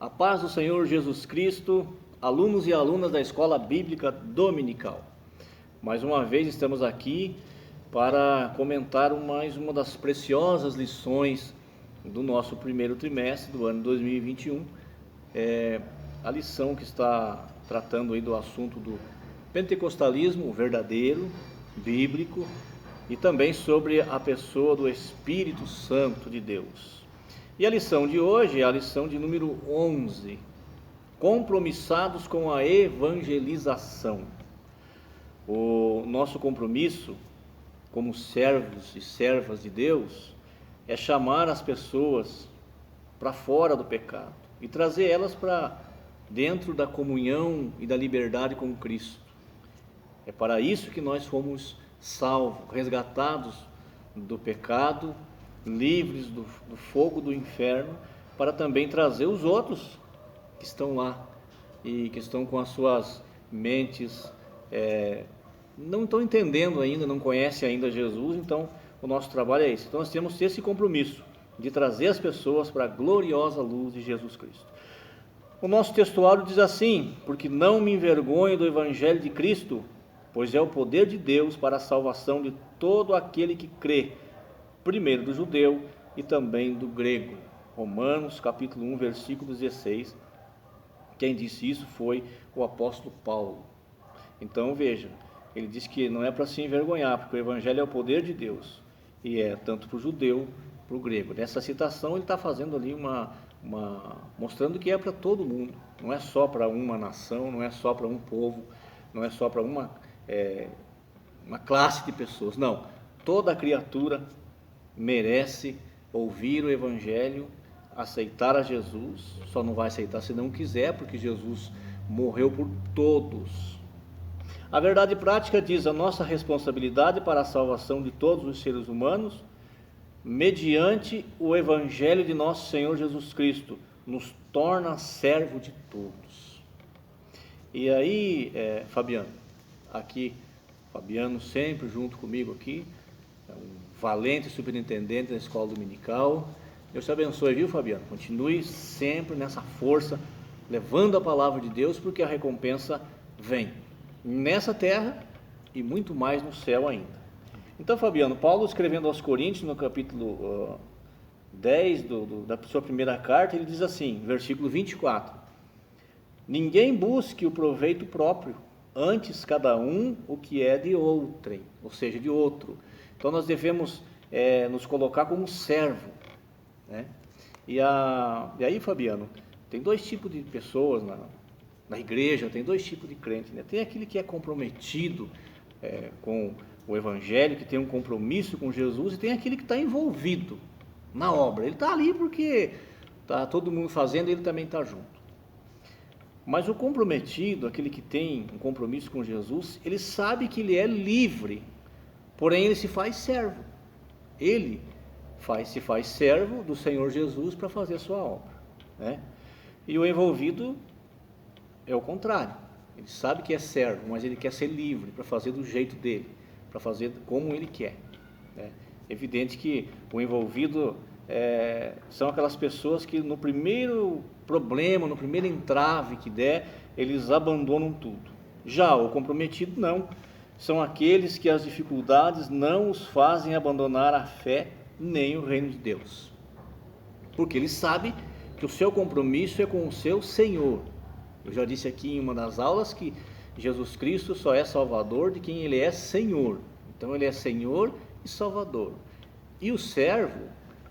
A paz do Senhor Jesus Cristo, alunos e alunas da Escola Bíblica Dominical. Mais uma vez estamos aqui para comentar mais uma das preciosas lições do nosso primeiro trimestre do ano 2021. A lição que está tratando aí do assunto do pentecostalismo verdadeiro, bíblico, e também sobre a pessoa do Espírito Santo de Deus. E a lição de hoje é a lição de número 11, compromissados com a evangelização. O nosso compromisso como servos e servas de Deus é chamar as pessoas para fora do pecado e trazer elas para dentro da comunhão e da liberdade com Cristo. É para isso que nós fomos salvos, resgatados do pecado, livres do fogo do inferno, para também trazer os outros que estão lá e que estão com as suas mentes, não estão entendendo ainda, não conhecem ainda Jesus. Então o nosso trabalho é esse. Então nós temos esse compromisso de trazer as pessoas para a gloriosa luz de Jesus Cristo. O nosso textuário diz assim: porque não me envergonho do evangelho de Cristo, pois é o poder de Deus para a salvação de todo aquele que crê, primeiro do judeu e também do grego. Romanos capítulo 1, versículo 16. Quem disse isso foi o apóstolo Paulo. Então veja, ele diz que não é para se envergonhar, porque o evangelho é o poder de Deus, e é tanto para o judeu, para o grego. Nessa citação ele está fazendo ali mostrando que é para todo mundo, não é só para uma nação, não é só para um povo, não é só para uma classe de pessoas, não. Toda criatura merece ouvir o evangelho, aceitar a Jesus. Só não vai aceitar se não quiser, porque Jesus morreu por todos. A verdade prática diz: a nossa responsabilidade para a salvação de todos os seres humanos, mediante o evangelho de nosso Senhor Jesus Cristo, nos torna servo de todos. E aí, Fabiano sempre junto comigo aqui, é um valente superintendente da escola dominical. Deus te abençoe, viu, Fabiano? Continue sempre nessa força, levando a palavra de Deus, porque a recompensa vem nessa terra e muito mais no céu ainda. Então, Fabiano, Paulo escrevendo aos Coríntios, no capítulo 10 da sua primeira carta, ele diz assim, versículo 24: ninguém busque o proveito próprio, antes cada um o que é de outrem, ou seja, de outro. Então nós devemos nos colocar como servo, né? E aí, Fabiano, tem dois tipos de pessoas na igreja, tem dois tipos de crentes, né? Tem aquele que é comprometido com o evangelho, que tem um compromisso com Jesus, e tem aquele que está envolvido na obra. Ele está ali porque está todo mundo fazendo e ele também está junto. Mas o comprometido, aquele que tem um compromisso com Jesus, ele sabe que ele é livre, porém ele se faz servo. Ele se faz servo do Senhor Jesus para fazer a sua obra, né? E o envolvido é o contrário. Ele sabe que é servo, mas ele quer ser livre para fazer do jeito dele, para fazer como ele quer, né? Evidente que o envolvido são aquelas pessoas que no primeiro problema, no primeiro entrave que der, eles abandonam tudo. Já o comprometido não, são aqueles que as dificuldades não os fazem abandonar a fé nem o reino de Deus, porque ele sabe que o seu compromisso é com o seu Senhor. Eu já disse aqui em uma das aulas que Jesus Cristo só é Salvador de quem ele é Senhor. Então ele é Senhor e Salvador. E o servo,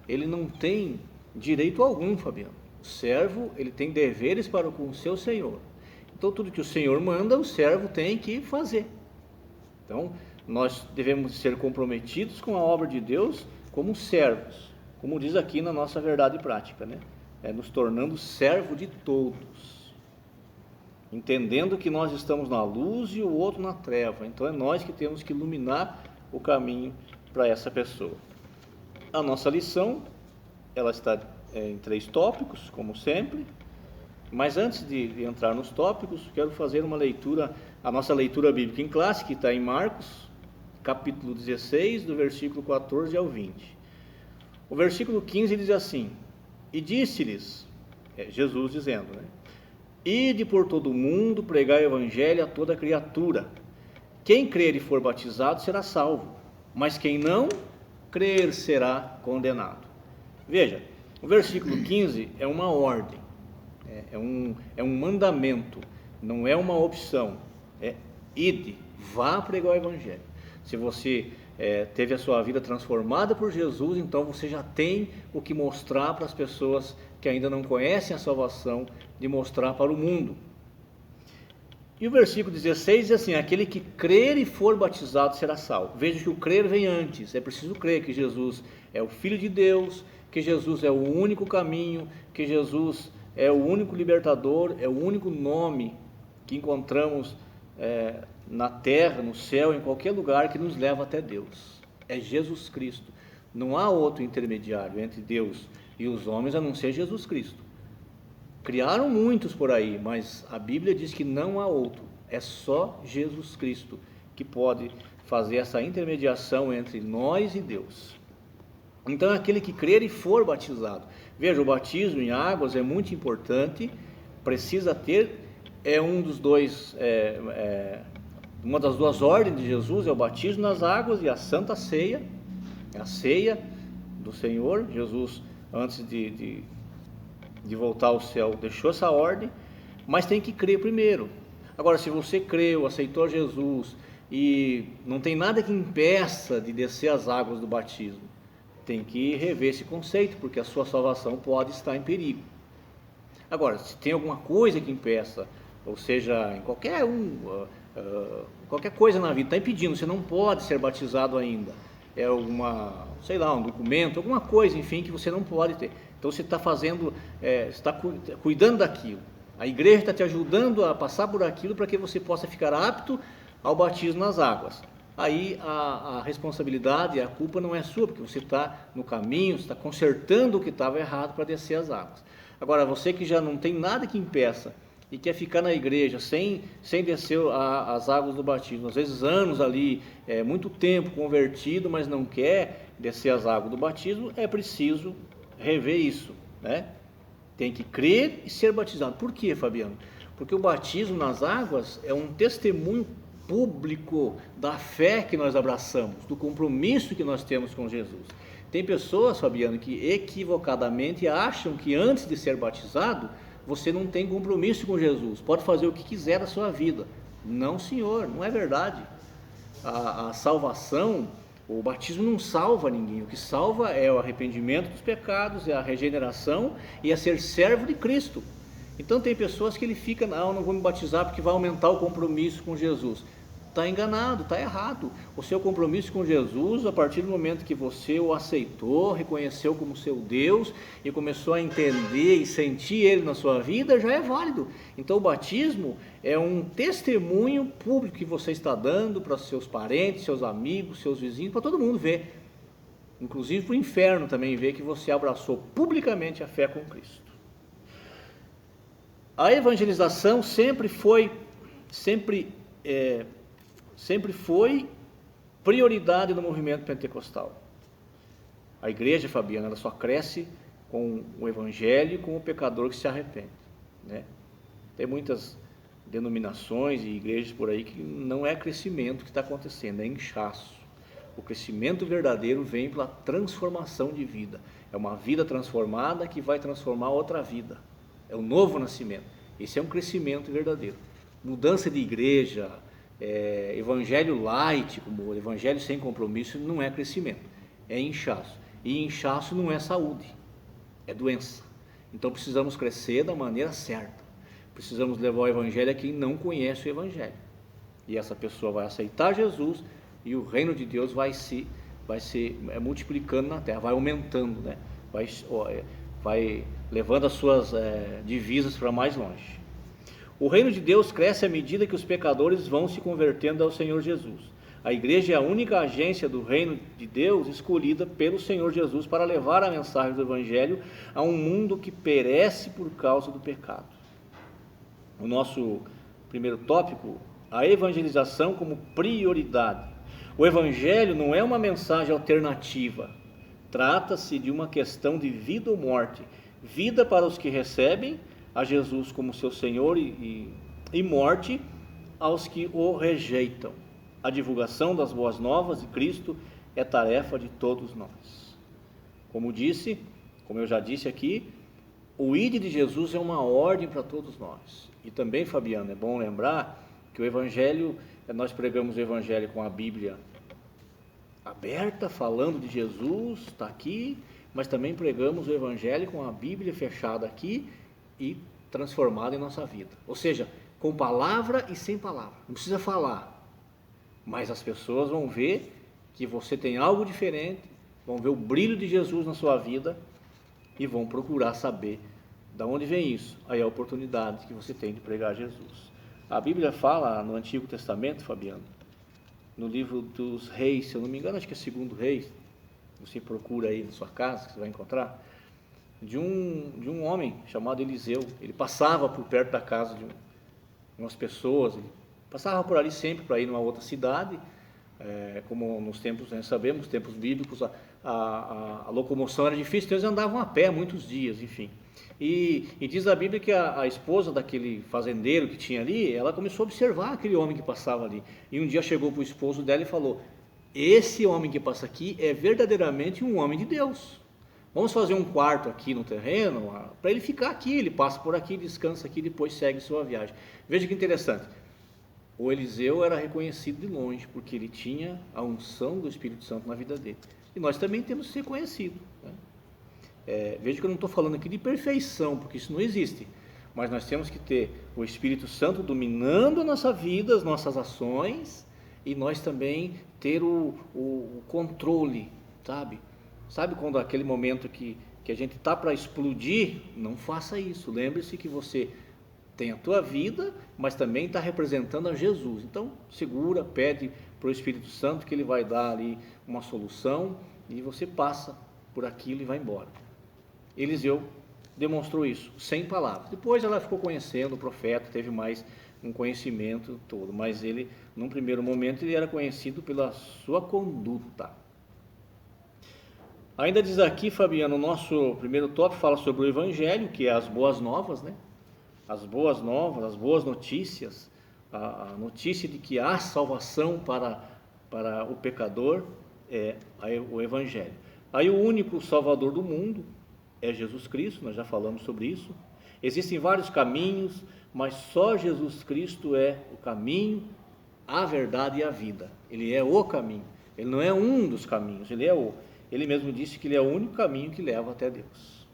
ele não tem direito algum, Fabiano. O servo, ele tem deveres para com o seu Senhor. Então tudo que o Senhor manda, o servo tem que fazer. Então nós devemos ser comprometidos com a obra de Deus como servos, como diz aqui na nossa verdade prática, né? Nos tornando servo de todos, entendendo que nós estamos na luz e o outro na treva. Então é nós que temos que iluminar o caminho para essa pessoa. A nossa lição, ela está em 3 tópicos, como sempre. Mas antes de entrar nos tópicos, quero fazer uma leitura, a nossa leitura bíblica em classe, que está em Marcos, capítulo 16, do versículo 14 ao 20. O versículo 15 diz assim: e disse-lhes: Jesus dizendo, né? Ide por todo o mundo, pregai o evangelho a toda criatura. Quem crer e for batizado será salvo, mas quem não crer será condenado. Veja, o versículo 15 é uma ordem, é um mandamento, não é uma opção. Ide, vá pregar o evangelho. Se você teve a sua vida transformada por Jesus, então você já tem o que mostrar para as pessoas que ainda não conhecem a salvação, de mostrar para o mundo. E o versículo 16 diz assim: aquele que crer e for batizado será salvo. Veja que o crer vem antes, é preciso crer que Jesus é o Filho de Deus, que Jesus é o único caminho, que Jesus é o único libertador, é o único nome que encontramos na terra, no céu, em qualquer lugar que nos leva até Deus. É Jesus Cristo. Não há outro intermediário entre Deus e os homens a não ser Jesus Cristo. Criaram muitos por aí, mas a Bíblia diz que não há outro. É só Jesus Cristo que pode fazer essa intermediação entre nós e Deus. Então, aquele que crer e for batizado. Veja, o batismo em águas é muito importante, precisa ter, uma das duas ordens de Jesus é o batismo nas águas e a Santa Ceia, a ceia do Senhor. Jesus, antes de voltar ao céu, deixou essa ordem, mas tem que crer primeiro. Agora, se você creu, aceitou Jesus e não tem nada que impeça de descer as águas do batismo, tem que rever esse conceito, porque a sua salvação pode estar em perigo. Agora, se tem alguma coisa que impeça, ou seja, em qualquer coisa na vida está impedindo, você não pode ser batizado ainda, um documento, alguma coisa, enfim, que você não pode ter. Então você está está cuidando daquilo. A igreja está te ajudando a passar por aquilo para que você possa ficar apto ao batismo nas águas. Aí a responsabilidade, a culpa não é sua, porque você está no caminho, você está consertando o que estava errado para descer as águas. Agora, você que já não tem nada que impeça e quer ficar na igreja sem descer as águas do batismo, às vezes anos ali, muito tempo convertido, mas não quer descer as águas do batismo, é preciso rever isso, né? Tem que crer e ser batizado. Por quê, Fabiano? Porque o batismo nas águas é um testemunho público da fé que nós abraçamos, do compromisso que nós temos com Jesus. Tem pessoas, Fabiano, que equivocadamente acham que antes de ser batizado, você não tem compromisso com Jesus, pode fazer o que quiser da sua vida. Não, senhor, não é verdade. A salvação, o batismo não salva ninguém. O que salva é o arrependimento dos pecados, é a regeneração e é ser servo de Cristo. Então tem pessoas que ele fica, não vou me batizar porque vai aumentar o compromisso com Jesus. Está enganado, está errado. O seu compromisso com Jesus, a partir do momento que você o aceitou, reconheceu como seu Deus e começou a entender e sentir Ele na sua vida, já é válido. Então o batismo é um testemunho público que você está dando para seus parentes, seus amigos, seus vizinhos, para todo mundo ver. Inclusive para o inferno também ver que você abraçou publicamente a fé com Cristo. A evangelização sempre foi prioridade no movimento pentecostal. A igreja, Fabiana, ela só cresce com o evangelho e com o pecador que se arrepende, né? Tem muitas denominações e igrejas por aí que não é crescimento que está acontecendo, é inchaço. O crescimento verdadeiro vem pela transformação de vida. É uma vida transformada que vai transformar outra vida. É o novo nascimento. Esse é um crescimento verdadeiro. Mudança de igreja, evangelho light, como o evangelho sem compromisso, não é crescimento, é inchaço. E inchaço não é saúde, é doença. Então precisamos crescer da maneira certa. Precisamos levar o evangelho a quem não conhece o evangelho. E essa pessoa vai aceitar Jesus e o reino de Deus vai se multiplicando na terra, vai aumentando, né? Vai levando as suas divisas para mais longe. O reino de Deus cresce à medida que os pecadores vão se convertendo ao Senhor Jesus. A igreja é a única agência do reino de Deus escolhida pelo Senhor Jesus para levar a mensagem do evangelho a um mundo que perece por causa do pecado. O nosso primeiro tópico, a evangelização como prioridade. O evangelho não é uma mensagem alternativa. Trata-se de uma questão de vida ou morte vida para os que recebem a Jesus como seu Senhor e morte aos que o rejeitam. A divulgação das boas novas de Cristo é tarefa de todos nós. Como eu já disse aqui, o ID de Jesus é uma ordem para todos nós. E também, Fabiano, é bom lembrar que o Evangelho, nós pregamos o Evangelho com a Bíblia aberta, falando de Jesus, está aqui, mas também pregamos o Evangelho com a Bíblia fechada aqui e transformada em nossa vida. Ou seja, com palavra e sem palavra. Não precisa falar, mas as pessoas vão ver que você tem algo diferente, vão ver o brilho de Jesus na sua vida e vão procurar saber de onde vem isso. Aí é a oportunidade que você tem de pregar Jesus. A Bíblia fala no Antigo Testamento, Fabiano, no livro dos Reis, se eu não me engano, acho que é 2 Reis, você procura aí na sua casa, que você vai encontrar, de um homem chamado Eliseu. Ele passava por perto da casa de umas pessoas, ele passava por ali sempre para ir numa outra cidade, como nos tempos, nós sabemos, tempos bíblicos, a locomoção era difícil, então eles andavam a pé muitos dias, enfim. E diz a Bíblia que a esposa daquele fazendeiro que tinha ali, ela começou a observar aquele homem que passava ali. E um dia chegou para o esposo dela e falou: esse homem que passa aqui é verdadeiramente um homem de Deus. Vamos fazer um quarto aqui no terreno, para ele ficar aqui, ele passa por aqui, descansa aqui, depois segue sua viagem. Veja que interessante. O Eliseu era reconhecido de longe, porque ele tinha a unção do Espírito Santo na vida dele. E nós também temos que ser conhecidos, né? Veja que eu não estou falando aqui de perfeição, porque isso não existe, mas nós temos que ter o Espírito Santo dominando a nossa vida, as nossas ações, e nós também ter o controle, sabe quando aquele momento que a gente está para explodir, não faça isso. Lembre-se que você tem a tua vida, mas também está representando a Jesus. Então segura, pede para o Espírito Santo que ele vai dar ali uma solução, e você passa por aquilo e vai embora. Eliseu demonstrou isso, sem palavras. Depois ela ficou conhecendo o profeta, teve mais um conhecimento todo, mas ele, num primeiro momento, ele era conhecido pela sua conduta. Ainda diz aqui, Fabiano, o nosso primeiro tópico fala sobre o Evangelho, que é as boas novas, né? As boas novas, as boas notícias, a notícia de que há salvação para o pecador, é o Evangelho. Aí o único Salvador do mundo é Jesus Cristo, nós já falamos sobre isso. Existem vários caminhos, mas só Jesus Cristo é o caminho, a verdade e a vida. Ele é o caminho, ele não é um dos caminhos, ele mesmo disse que ele é o único caminho que leva até Deus.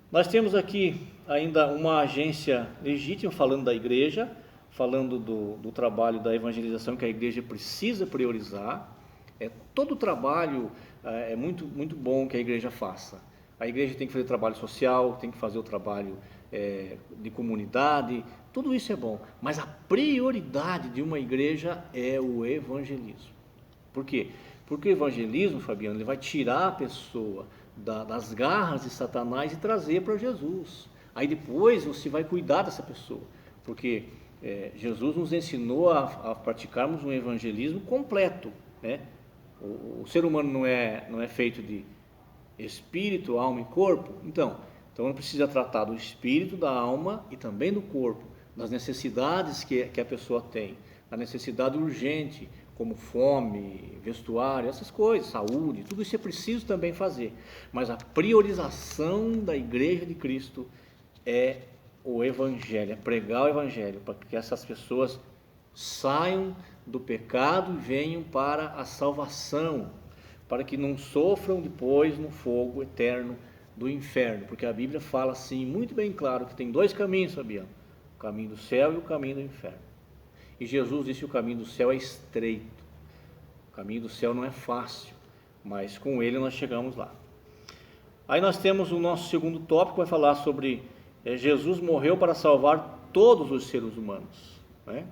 Nós temos aqui ainda uma agência legítima, falando da igreja, falando do trabalho da evangelização que a igreja precisa priorizar. Todo o trabalho é muito, muito bom que a igreja faça. A igreja tem que fazer trabalho social, tem que fazer o trabalho de comunidade, tudo isso é bom, mas a prioridade de uma igreja é o evangelismo. Por quê? Porque o evangelismo, Fabiano, ele vai tirar a pessoa das garras de Satanás e trazer para Jesus. Aí depois você vai cuidar dessa pessoa, porque Jesus nos ensinou a praticarmos um evangelismo completo, né? O ser humano não é feito de espírito, alma e corpo. Então ele precisa tratar do espírito, da alma e também do corpo, das necessidades que a pessoa tem, a necessidade urgente, como fome, vestuário, essas coisas, saúde, tudo isso é preciso também fazer. Mas a priorização da igreja de Cristo é o Evangelho, é pregar o Evangelho, para que essas pessoas saiam do pecado e venham para a salvação, para que não sofram depois no fogo eterno do inferno, porque a Bíblia fala assim, muito bem claro, que tem dois caminhos, Fabiano, o caminho do céu e o caminho do inferno. E Jesus disse que o caminho do céu é estreito, o caminho do céu não é fácil, mas com ele nós chegamos lá. Aí nós temos o nosso segundo tópico, vai falar sobre Jesus morreu para salvar todos os seres humanos, né?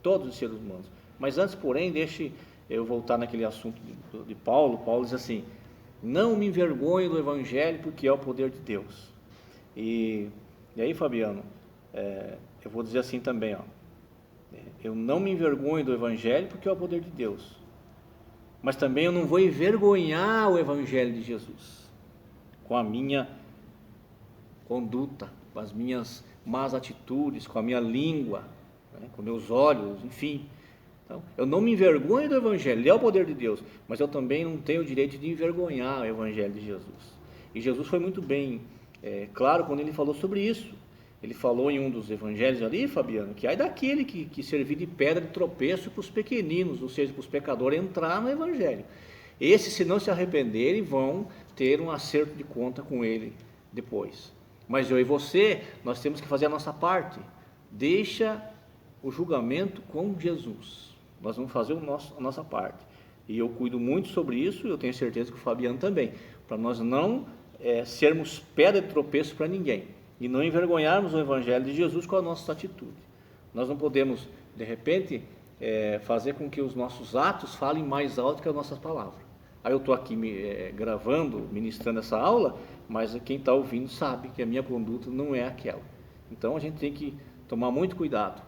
Todos os seres humanos. Mas antes, porém, deixe eu voltar naquele assunto de Paulo. Paulo diz assim: não me envergonhe do Evangelho, porque é o poder de Deus. E aí, Fabiano, eu vou dizer assim também, eu não me envergonho do Evangelho, porque é o poder de Deus, mas também eu não vou envergonhar o Evangelho de Jesus com a minha conduta, com as minhas más atitudes, com a minha língua, né, com meus olhos, enfim. Então, eu não me envergonho do Evangelho, ele é o poder de Deus, mas eu também não tenho o direito de envergonhar o Evangelho de Jesus. E Jesus foi muito bem claro quando ele falou sobre isso. Ele falou em um dos evangelhos ali, Fabiano, que ai daquele que servir de pedra de tropeço para os pequeninos, ou seja, para os pecadores entrar no Evangelho. Esses, se não se arrependerem, vão ter um acerto de conta com ele depois. Mas eu e você, nós temos que fazer a nossa parte. Deixa o julgamento com Jesus. Nós vamos fazer a nossa parte. E eu cuido muito sobre isso, eu tenho certeza que o Fabiano também, para nós não sermos pedra de tropeço para ninguém. E não envergonharmos o Evangelho de Jesus com a nossa atitude. Nós não podemos, de repente, fazer com que os nossos atos falem mais alto que as nossas palavras. Aí eu estou aqui gravando, ministrando essa aula, mas quem está ouvindo sabe que a minha conduta não é aquela. Então a gente tem que tomar muito cuidado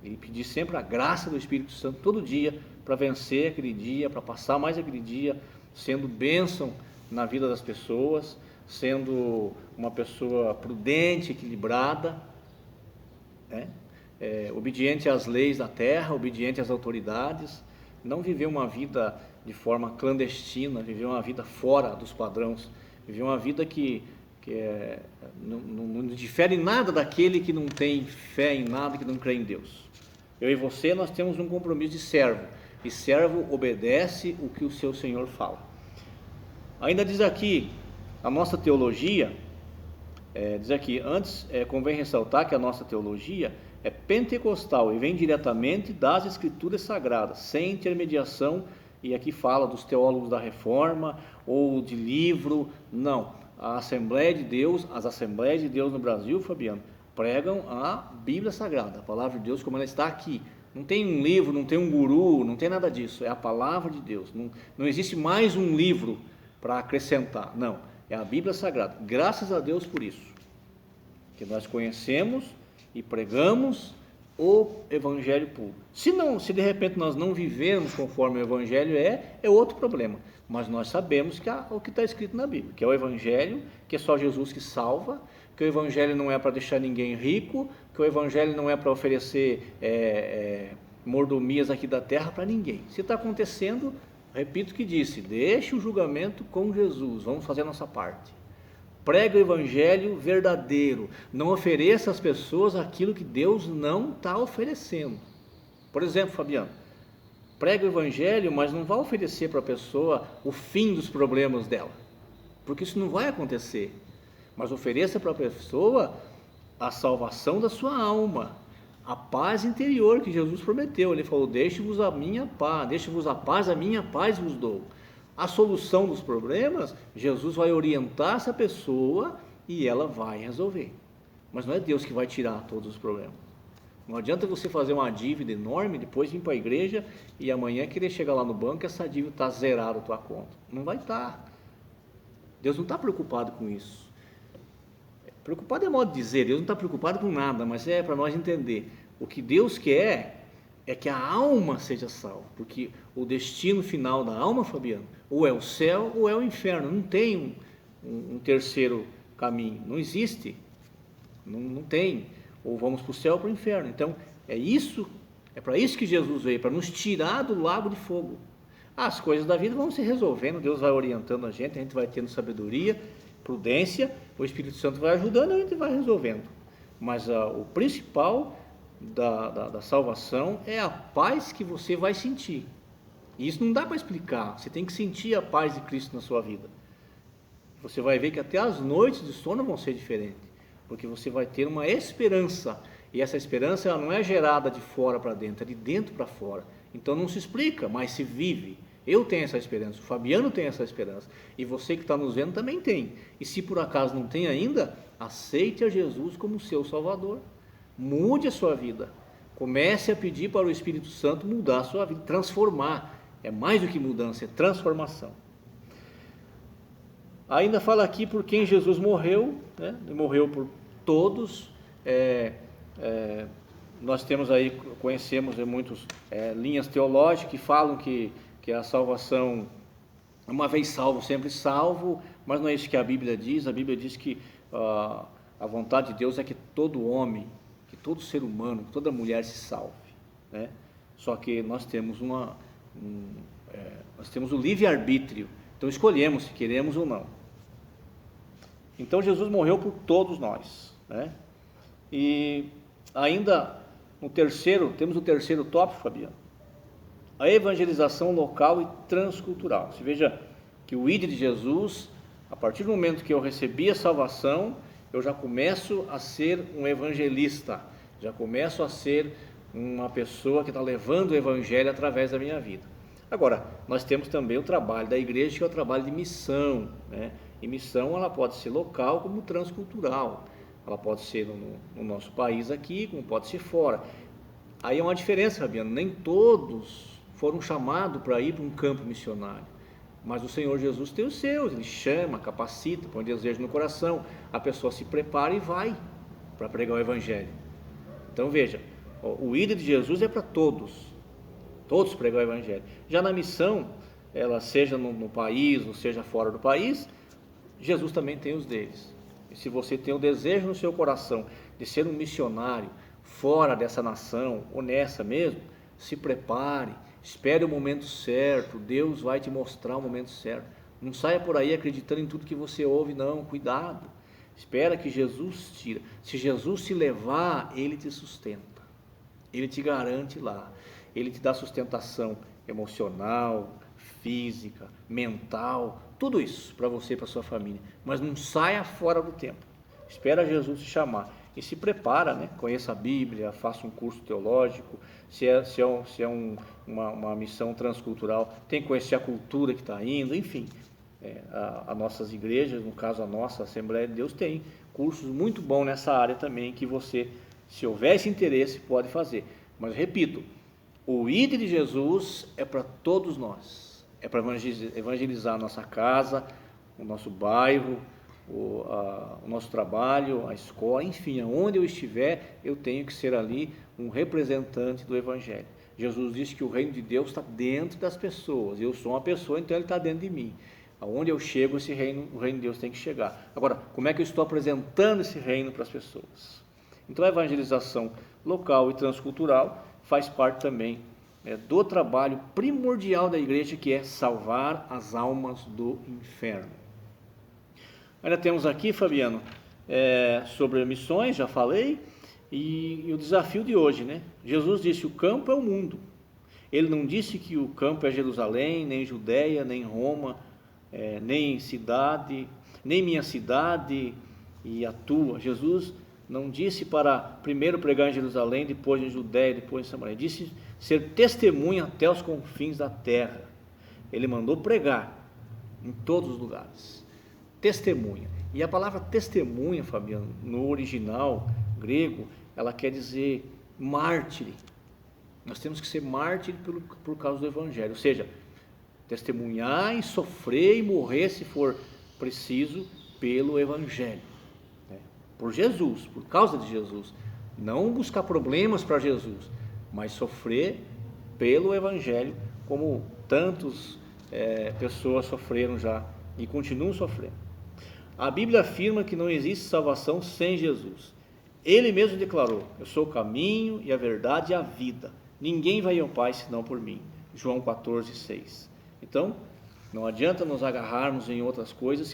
e pedir sempre a graça do Espírito Santo todo dia para vencer aquele dia, para passar mais aquele dia, sendo bênção na vida das pessoas, sendo uma pessoa prudente, equilibrada, né? Obediente às leis da terra, obediente às autoridades, não viver uma vida de forma clandestina, viver uma vida fora dos padrões, viver uma vida que não difere em nada daquele que não tem fé em nada, que não crê em Deus. Eu e você, nós temos um compromisso de servo, e servo obedece o que o seu Senhor fala. Ainda diz aqui, a nossa teologia, diz aqui, antes convém ressaltar que a nossa teologia é pentecostal e vem diretamente das Escrituras Sagradas, sem intermediação, e aqui fala dos teólogos da Reforma ou de livro, não. A Assembleia de Deus, as Assembleias de Deus no Brasil, Fabiano, pregam a Bíblia Sagrada, a Palavra de Deus como ela está aqui. Não tem um livro, não tem um guru, não tem nada disso, é a Palavra de Deus. Não existe mais um livro para acrescentar, não. É a Bíblia Sagrada, graças a Deus por isso, que nós conhecemos e pregamos o Evangelho puro. Se de repente nós não vivermos conforme o Evangelho é outro problema, mas nós sabemos que o que está escrito na Bíblia, que é o Evangelho, que é só Jesus que salva, que o Evangelho não é para deixar ninguém rico, que o Evangelho não é para oferecer mordomias aqui da terra para ninguém. Se está acontecendo, repito o que disse, deixe o julgamento com Jesus, vamos fazer a nossa parte. Prega o Evangelho verdadeiro, não ofereça às pessoas aquilo que Deus não está oferecendo. Por exemplo, Fabiano, prega o Evangelho, mas não vai oferecer para a pessoa o fim dos problemas dela, porque isso não vai acontecer. Mas ofereça para a pessoa a salvação da sua alma, a paz interior que Jesus prometeu. Ele falou, deixe-vos a minha paz, deixe-vos a minha paz vos dou. A solução dos problemas, Jesus vai orientar essa pessoa e ela vai resolver. Mas não é Deus que vai tirar todos os problemas. Não adianta você fazer uma dívida enorme, depois vir para a igreja e amanhã querer chegar lá no banco e essa dívida está zerada a tua conta. Não vai estar. Deus não está preocupado com isso. Preocupado é modo de dizer, Deus não está preocupado com nada, mas é para nós entender. O que Deus quer é que a alma seja salva, porque o destino final da alma, Fabiano, ou é o céu ou é o inferno, não tem um terceiro caminho, não existe, não tem, ou vamos para o céu ou para o inferno. Então é para isso que Jesus veio, para nos tirar do lago de fogo. As coisas da vida vão se resolvendo, Deus vai orientando a gente vai tendo sabedoria, prudência, o Espírito Santo vai ajudando, a gente vai resolvendo. Mas o principal da salvação é a paz que você vai sentir. E isso não dá para explicar, você tem que sentir a paz de Cristo na sua vida. Você vai ver que até as noites de sono vão ser diferentes, porque você vai ter uma esperança, e essa esperança ela não é gerada de fora para dentro, é de dentro para fora. Então não se explica, mas se vive. Eu tenho essa esperança, o Fabiano tem essa esperança, e você que está nos vendo também tem. E se por acaso não tem ainda, aceite a Jesus como seu Salvador. Mude a sua vida. Comece a pedir para o Espírito Santo mudar a sua vida, transformar. É mais do que mudança, é transformação. Ainda fala aqui por quem Jesus morreu, né? Ele morreu por todos. Nós temos aí, conhecemos muitas linhas teológicas que falam que a salvação, uma vez salvo, sempre salvo, mas não é isso que a Bíblia diz. A Bíblia diz que A vontade de Deus é que todo homem, que todo ser humano, que toda mulher se salve, né? Só que nós temos nós temos o livre-arbítrio, então escolhemos se queremos ou não. Então Jesus morreu por todos nós, né? E ainda temos o terceiro tópico, Fabiano, a evangelização local e transcultural. Você veja que o ID de Jesus, a partir do momento que eu recebi a salvação, eu já começo a ser um evangelista, já começo a ser uma pessoa que está levando o evangelho através da minha vida. Agora, nós temos também o trabalho da igreja, que é o trabalho de missão, né? E missão, ela pode ser local como transcultural, ela pode ser no nosso país aqui, como pode ser fora. Aí é uma diferença, Fabiano, nem todos foram chamados para ir para um campo missionário, mas o Senhor Jesus tem os seus, Ele chama, capacita, põe desejo no coração, a pessoa se prepara e vai para pregar o evangelho. Então veja, o ID de Jesus é para todos pregar o evangelho. Já na missão, ela seja no país ou seja fora do país, Jesus também tem os deles. E se você tem o desejo no seu coração de ser um missionário fora dessa nação, ou nessa mesmo, se prepare, espere o momento certo, Deus vai te mostrar o momento certo. Não saia por aí acreditando em tudo que você ouve, não, cuidado. Espera que Jesus tira. Se Jesus te levar, Ele te sustenta, Ele te garante lá, Ele te dá sustentação emocional, física, mental, tudo isso para você e para sua família. Mas não saia fora do tempo. Espera Jesus te chamar e se prepara, né? Conheça a Bíblia, faça um curso teológico. Se é uma missão transcultural, tem que conhecer a cultura que está indo, enfim. As nossas igrejas, no caso a nossa Assembleia de Deus, tem cursos muito bons nessa área também, que você, se houver esse interesse, pode fazer. Mas repito, o ID de Jesus é para todos nós, é para evangelizar a nossa casa, o nosso bairro, o nosso trabalho, a escola, enfim, aonde eu estiver, eu tenho que ser ali um representante do evangelho. Jesus disse que o reino de Deus está dentro das pessoas, eu sou uma pessoa, então ele está dentro de mim. Aonde eu chego, o reino de Deus tem que chegar. Agora, como é que eu estou apresentando esse reino para as pessoas? Então a evangelização local e transcultural faz parte também do trabalho primordial da igreja, que é salvar as almas do inferno. Ainda temos aqui, Fabiano, sobre missões, já falei, e o desafio de hoje, né? Jesus disse: o campo é o mundo. Ele não disse que o campo é Jerusalém, nem Judeia, nem Roma, nem cidade, nem minha cidade e a tua. Jesus não disse para primeiro pregar em Jerusalém, depois em Judeia, depois em Samaria. Disse ser testemunha até os confins da terra. Ele mandou pregar em todos os lugares. Testemunha. E a palavra testemunha, Fabiano, no original grego, ela quer dizer mártir. Nós temos que ser mártir por causa do evangelho. Ou seja, testemunhar e sofrer e morrer, se for preciso, pelo evangelho. Por Jesus, por causa de Jesus. Não buscar problemas para Jesus, mas sofrer pelo evangelho, como tantas pessoas sofreram já e continuam sofrendo. A Bíblia afirma que não existe salvação sem Jesus. Ele mesmo declarou: eu sou o caminho e a verdade e a vida. Ninguém vai ao Pai senão por mim. João 14:6. Então, não adianta nos agarrarmos em outras coisas,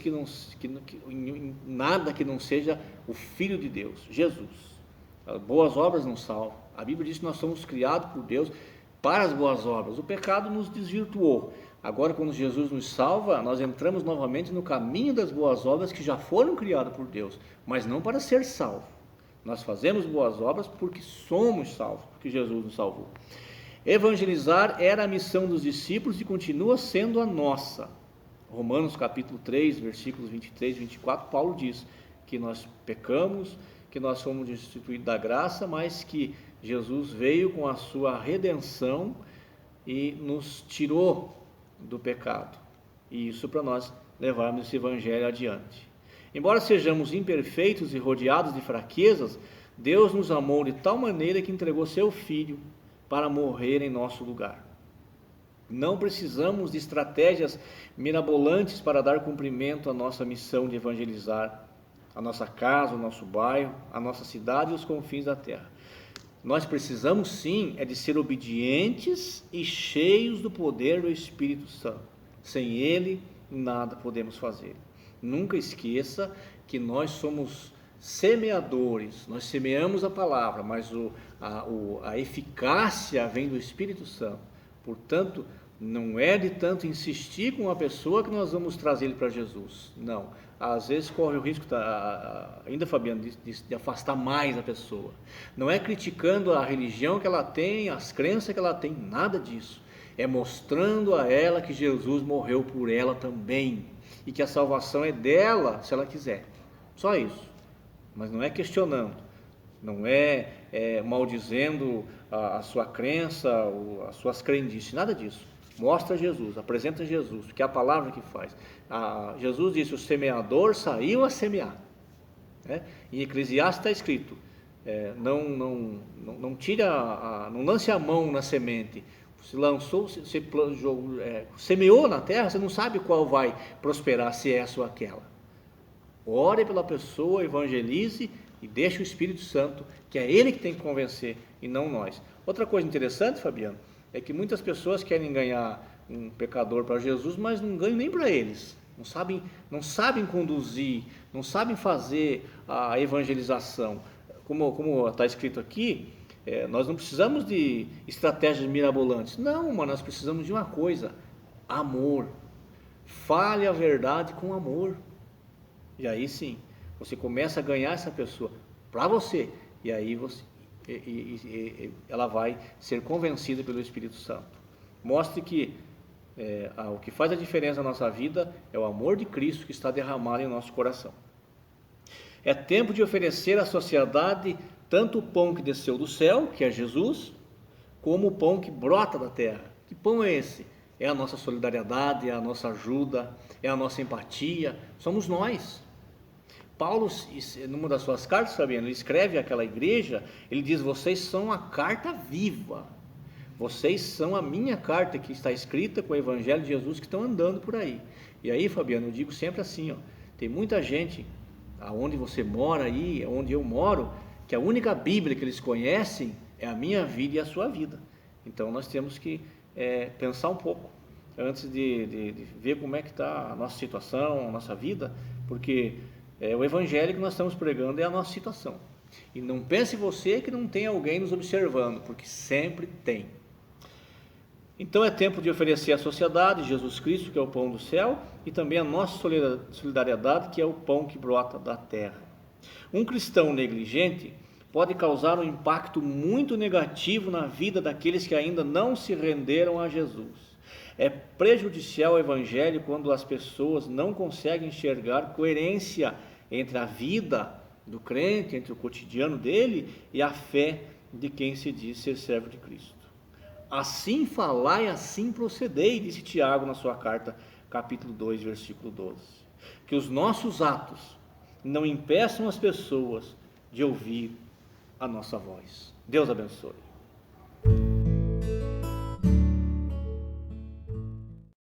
em nada que não seja o Filho de Deus, Jesus. As boas obras não salvam. A Bíblia diz que nós somos criados por Deus para as boas obras. O pecado nos desvirtuou. Agora, quando Jesus nos salva, nós entramos novamente no caminho das boas obras que já foram criadas por Deus, mas não para ser salvo. Nós fazemos boas obras porque somos salvos, porque Jesus nos salvou. Evangelizar era a missão dos discípulos e continua sendo a nossa. Romanos capítulo 3, versículos 23 e 24, Paulo diz que nós pecamos, que nós fomos destituídos da graça, mas que Jesus veio com a sua redenção e nos tirou do pecado. E isso para nós levarmos esse evangelho adiante. Embora sejamos imperfeitos e rodeados de fraquezas, Deus nos amou de tal maneira que entregou seu Filho para morrer em nosso lugar. Não precisamos de estratégias mirabolantes para dar cumprimento à nossa missão de evangelizar a nossa casa, o nosso bairro, a nossa cidade e os confins da terra. Nós precisamos sim de ser obedientes e cheios do poder do Espírito Santo. Sem Ele, nada podemos fazer. Nunca esqueça que nós somos semeadores, nós semeamos a palavra, mas a eficácia vem do Espírito Santo. Portanto, não é de tanto insistir com uma pessoa que nós vamos trazer ele para Jesus. Não. Às vezes corre o risco, ainda Fabiano, de afastar mais a pessoa. Não é criticando a religião que ela tem, as crenças que ela tem, nada disso. É mostrando a ela que Jesus morreu por ela também e que a salvação é dela se ela quiser. Só isso. Mas não é questionando, não é maldizendo a sua crença, as suas crendices, nada disso. Mostra Jesus, apresenta Jesus, que é a palavra que faz. Jesus disse: o semeador saiu a semear. Em Eclesiastes está escrito: não tire não lance a mão na semente. Você lançou, você semeou na terra, você não sabe qual vai prosperar, se é essa ou aquela. Ore pela pessoa, evangelize e deixe o Espírito Santo, que é Ele que tem que convencer e não nós. Outra coisa interessante, Fabiano, é que muitas pessoas querem ganhar um pecador para Jesus, mas não ganham nem para eles. Não sabem conduzir, não sabem fazer a evangelização. Como está escrito aqui, nós não precisamos de estratégias mirabolantes. Não, mas nós precisamos de uma coisa: amor. Fale a verdade com amor. E aí sim, você começa a ganhar essa pessoa para você. E aí ela vai ser convencida pelo Espírito Santo. Mostre que o que faz a diferença na nossa vida é o amor de Cristo que está derramado em nosso coração. É tempo de oferecer à sociedade tanto o pão que desceu do céu, que é Jesus, como o pão que brota da terra. Que pão é esse? É a nossa solidariedade, é a nossa ajuda, é a nossa empatia, somos nós. Paulo, numa das suas cartas, Fabiano, ele escreve àquela igreja, ele diz: vocês são a carta viva, vocês são a minha carta que está escrita com o Evangelho de Jesus, que estão andando por aí. E aí, Fabiano, eu digo sempre assim, tem muita gente, aonde você mora aí, onde eu moro, que a única Bíblia que eles conhecem é a minha vida e a sua vida. Então nós temos que pensar um pouco antes de ver como é que está a nossa situação, a nossa vida, porque o Evangelho que nós estamos pregando é a nossa situação. E não pense você que não tem alguém nos observando, porque sempre tem. Então é tempo de oferecer à sociedade Jesus Cristo, que é o pão do céu, e também a nossa solidariedade, que é o pão que brota da terra. Um cristão negligente pode causar um impacto muito negativo na vida daqueles que ainda não se renderam a Jesus. É prejudicial ao Evangelho quando as pessoas não conseguem enxergar coerência entre a vida do crente, entre o cotidiano dele e a fé de quem se diz ser servo de Cristo. Assim falai, assim procedei, disse Tiago na sua carta, capítulo 2, versículo 12. Que os nossos atos não impeçam as pessoas de ouvir a nossa voz. Deus abençoe.